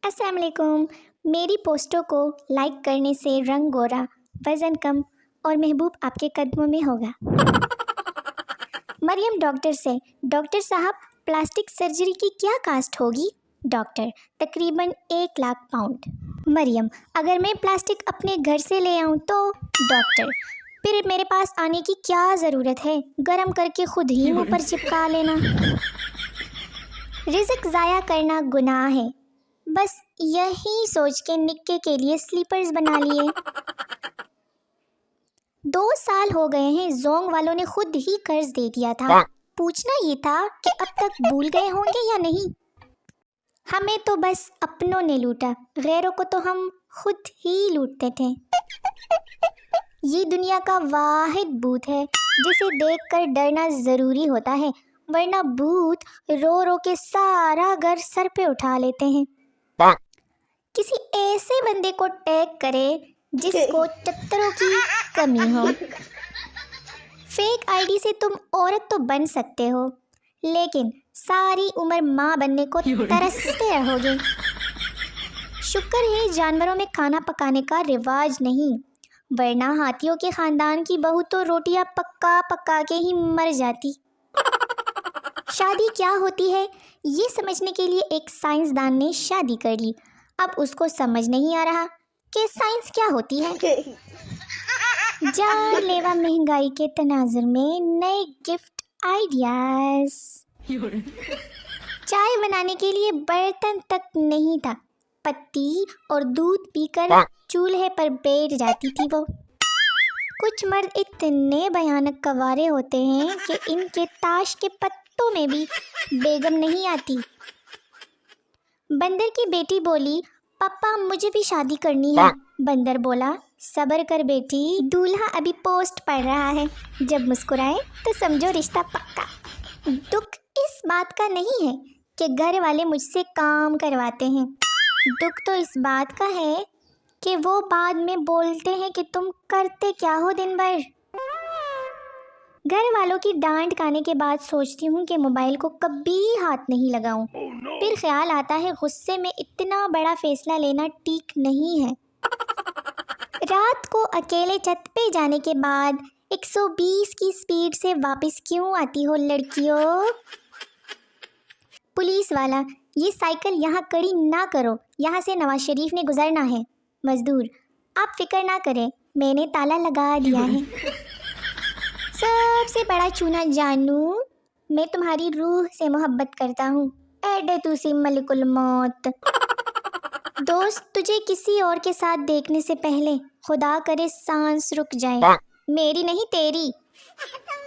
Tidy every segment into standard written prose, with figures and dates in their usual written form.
السلام علیکم. میری پوسٹوں کو لائک کرنے سے رنگ گورا، وزن کم اور محبوب آپ کے قدموں میں ہوگا. مریم ڈاکٹر سے: ڈاکٹر صاحب پلاسٹک سرجری کی کیا کاسٹ ہوگی؟ ڈاکٹر: تقریباً 1,00,000 پاؤنڈ. مریم: اگر میں پلاسٹک اپنے گھر سے لے آؤں تو؟ ڈاکٹر: پھر میرے پاس آنے کی کیا ضرورت ہے، گرم کر کے خود ہی منہ پر چپکا لینا. رزق ضائع کرنا گناہ ہے، بس یہی سوچ کے نکے کے لیے سلیپرز بنا لیے. 2 سال ہو گئے ہیں، زونگ والوں نے خود ہی قرض دے دیا تھا. پوچھنا یہ تھا کہ اب تک بھول گئے ہوں گے یا نہیں. ہمیں تو بس اپنوں نے لوٹا، غیروں کو تو ہم خود ہی لوٹتے تھے. یہ دنیا کا واحد بھوت ہے جسے دیکھ کر ڈرنا ضروری ہوتا ہے، ورنہ بھوت رو رو کے سارا گھر سر پہ اٹھا لیتے ہیں. کسی ایسے بندے کو ٹیگ کرے جس کو چتروں کی کمی ہو. فیک آئی ڈی سے تم عورت تو بن سکتے ہو، لیکن ساری عمر ماں بننے کو ترستے رہو گے. شکر ہے جانوروں میں کھانا پکانے کا رواج نہیں، ورنہ ہاتھیوں کے خاندان کی بہو تو روٹیاں پکا پکا کے ہی مر جاتی. شادی کیا ہوتی ہے یہ سمجھنے کے لیے ایک سائنسدان نے شادی کر لی. اب اس کو سمجھ نہیں آ رہا کہ سائنس کیا ہوتی ہے. جان لیوا مہنگائی کے تناظر میں نئے گفٹ آئیڈیاز. چائے بنانے کے لیے برتن تک نہیں تھا، پتی اور دودھ پی کر چولہے پر بیٹھ جاتی تھی وہ. کچھ مرد اتنے بھیانک کوارے ہوتے ہیں کہ ان کے تاش کے پتوں میں بھی بیگم نہیں آتی. بندر کی بیٹی بولی: پپا مجھے بھی شادی کرنی ہے. بندر بولا: صبر کر بیٹی، دولہا ابھی پوسٹ پڑھ رہا ہے، جب مسکرائے تو سمجھو رشتہ پکا. دکھ اس بات کا نہیں ہے کہ گھر والے مجھ سے کام کرواتے ہیں، دکھ تو اس بات کا ہے کہ وہ بعد میں بولتے ہیں کہ تم کرتے کیا ہو دن بھر. گھر والوں کی ڈانٹ کھانے کے بعد سوچتی ہوں کہ موبائل کو کبھی ہاتھ نہیں لگاؤں. پھر خیال آتا ہے غصے میں اتنا بڑا فیصلہ لینا ٹھیک نہیں ہے. رات کو اکیلے چھت پہ جانے کے بعد 120 کی سپیڈ سے واپس کیوں آتی ہو لڑکیوں؟ پولیس والا: یہ سائیکل یہاں کڑی نہ کرو، یہاں سے نواز شریف نے گزرنا ہے. مزدور: آپ فکر نہ کریں، میں نے تالا لگا دیا ہے. سب سے بڑا چونا جانو، میں تمہاری روح سے محبت کرتا ہوں، ایڈے توسی ملک الموت. دوست تجھے کسی اور کے ساتھ دیکھنے سے پہلے خدا کرے سانس رک جائے، میری نہیں تیری.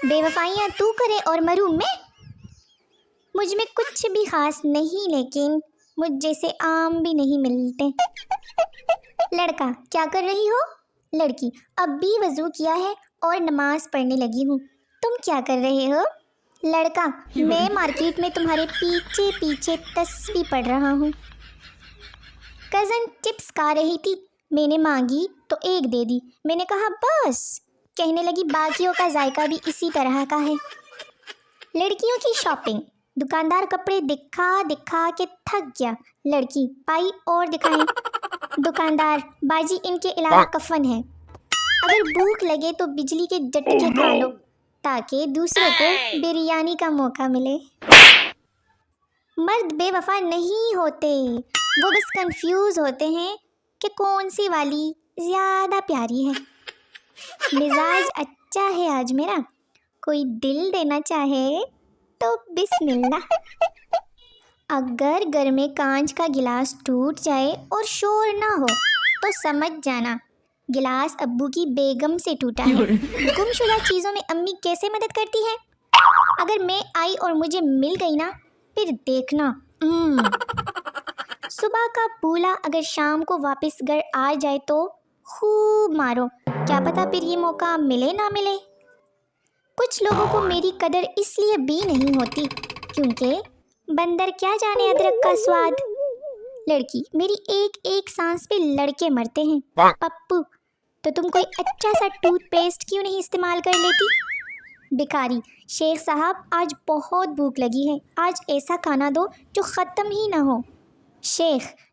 بے وفائیاں تو کرے اور مروں میں. مجھ میں کچھ بھی خاص نہیں، لیکن مجھ جیسے عام بھی نہیں ملتے. لڑکا: کیا کر رہی ہو؟ لڑکی: اب بھی وضو کیا ہے اور نماز پڑھنے لگی ہوں. تم کیا کر رہے ہو؟ لڑکا: میں مارکیٹ میں تمہارے پیچھے پیچھے تسبیح پڑھ رہا ہوں. کزن چپس کھا رہی تھی، میں نے مانگی تو ایک دے دی. میں نے کہا بس، کہنے لگی باقیوں کا ذائقہ بھی اسی طرح کا ہے. لڑکیوں کی شاپنگ. دکاندار کپڑے دکھا دکھا کے تھک گیا. لڑکی: پائی اور دکھائیں. دکاندار: باجی ان کے علاوہ کفن ہے، اگر بھوک لگے تو بجلی کے جھٹکے کھا لو تاکہ دوسروں کو بریانی کا موقع ملے. مرد بے وفا نہیں ہوتے، وہ بس کنفیوز ہوتے ہیں کہ کون سی والی زیادہ پیاری ہے. مزاج اچھا ہے آج میرا، کوئی دل دینا چاہے تو بسم اللہ. اگر گھر میں کانچ کا گلاس ٹوٹ جائے اور شور نہ ہو تو سمجھ جانا گلاس ابو کی بیگم سے ٹوٹا ہے. گمشدہ چیزوں میں امی کیسے مدد کرتی ہے؟ اگر میں آئی اور مجھے مل گئی نا، پھر دیکھنا. صبح کا بھولا اگر شام کو واپس گھر آ جائے تو خوب مارو، کیا پتا پھر یہ موقع ملے نہ ملے. کچھ لوگوں کو میری قدر اس لیے بھی نہیں ہوتی کیونکہ بندر کیا جانے ادرک کا سواد. لڑکی: میری ایک ایک سانس پہ لڑکے مرتے ہیں. پپو: تو تم کوئی اچھا سا ٹوتھ پیسٹ کیوں نہیں استعمال کر لیتی؟ بھکاری: شیخ صاحب آج بہت بھوک لگی ہے، آج ایسا کھانا دو جو ختم ہی نہ ہو. شیخ: